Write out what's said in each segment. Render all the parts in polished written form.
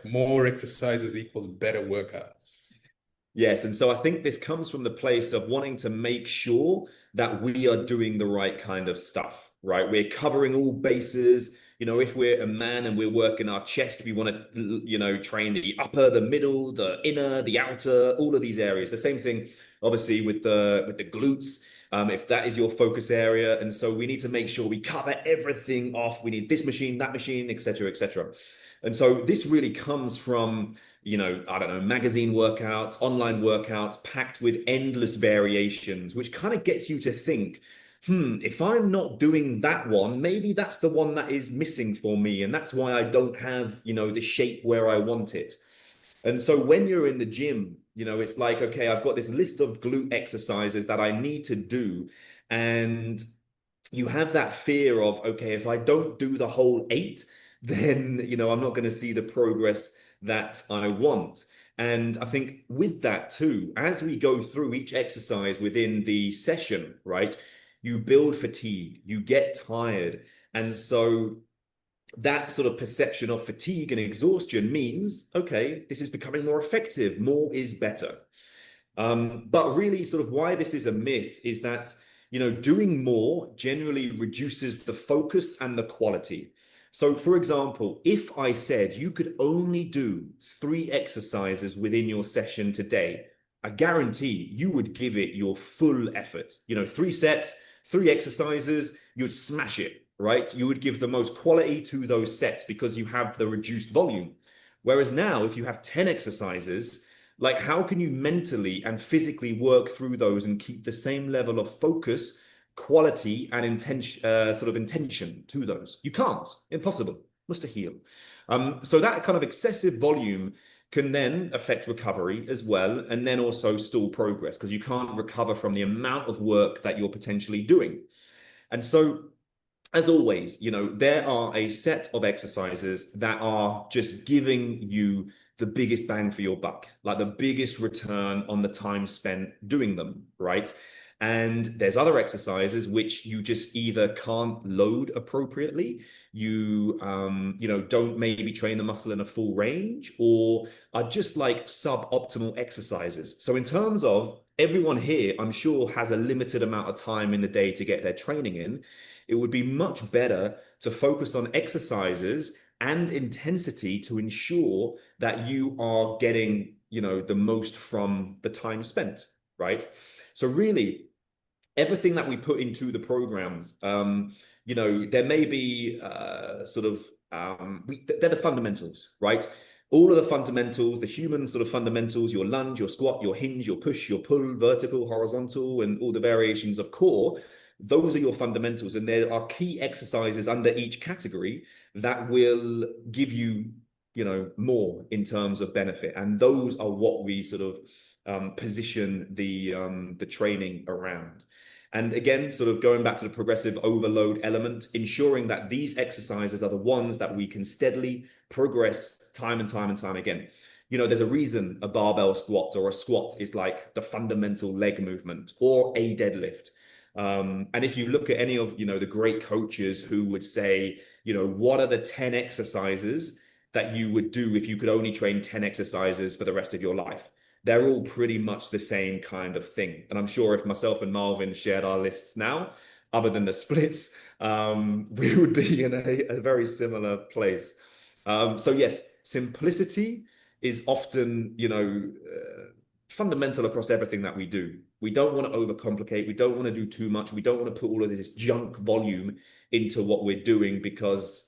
more exercises equals better workouts. Yes, and so I think this comes from the place of wanting to make sure that we are doing the right kind of stuff, right? We're covering all bases. If we're a man and we're working our chest, we want to, train the upper, the middle, the inner, the outer, all of these areas. The same thing, obviously, with the glutes, if that is your focus area. And so we need to make sure we cover everything off. We need this machine, that machine, etc., etc. And so this really comes from I don't know, magazine workouts, online workouts, packed with endless variations, which kind of gets you to think, if I'm not doing that one, maybe that's the one that is missing for me. And that's why I don't have, the shape where I want it. And so when you're in the gym, it's like, okay, I've got this list of glute exercises that I need to do. And you have that fear of, okay, if I don't do the whole eight, then, I'm not going to see the progress that I want. And I think with that too, as we go through each exercise within the session, right, you build fatigue, you get tired. And so that sort of perception of fatigue and exhaustion means, okay, this is becoming more effective, more is better. But really, sort of why this is a myth is that, doing more generally reduces the focus and the quality. So, for example, if I said you could only do 3 exercises within your session today, I guarantee you would give it your full effort. 3 sets, 3 exercises, you'd smash it, right? You would give the most quality to those sets because you have the reduced volume. Whereas now, if you have 10 exercises, like, how can you mentally and physically work through those and keep the same level of focus, quality, and intention to those? You can't. Impossible. Must heal. So that kind of excessive volume can then affect recovery as well, and then also stall progress because you can't recover from the amount of work that you're potentially doing. And so, as always, there are a set of exercises that are just giving you the biggest bang for your buck, like the biggest return on the time spent doing them, right? And there's other exercises which you just either can't load appropriately, don't maybe train the muscle in a full range, or are just like suboptimal exercises. So in terms of everyone here, I'm sure has a limited amount of time in the day to get their training in. It would be much better to focus on exercises and intensity to ensure that you are getting, the most from the time spent, right? So really, everything that we put into the programs, there may be they're the fundamentals, right? All of the fundamentals, the human sort of fundamentals, your lunge, your squat, your hinge, your push, your pull, vertical, horizontal, and all the variations of core, those are your fundamentals. And there are key exercises under each category that will give you, more in terms of benefit. And those are what we sort of position the training around. And again, sort of going back to the progressive overload element, ensuring that these exercises are the ones that we can steadily progress time and time and time again. There's a reason a barbell squat or a squat is like the fundamental leg movement, or a deadlift. And if you look at any of, the great coaches who would say, what are the 10 exercises that you would do if you could only train 10 exercises for the rest of your life? They're all pretty much the same kind of thing. And I'm sure if myself and Marvin shared our lists now, other than the splits, we would be in a very similar place. So yes, simplicity is often, fundamental across everything that we do. We don't want to overcomplicate. We don't want to do too much. We don't want to put all of this junk volume into what we're doing because,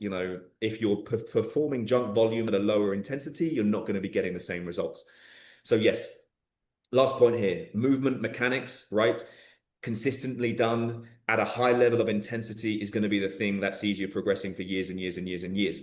if you're performing junk volume at a lower intensity, you're not going to be getting the same results. So yes, last point here, movement mechanics, right? Consistently done at a high level of intensity is going to be the thing that sees you progressing for years and years and years and years.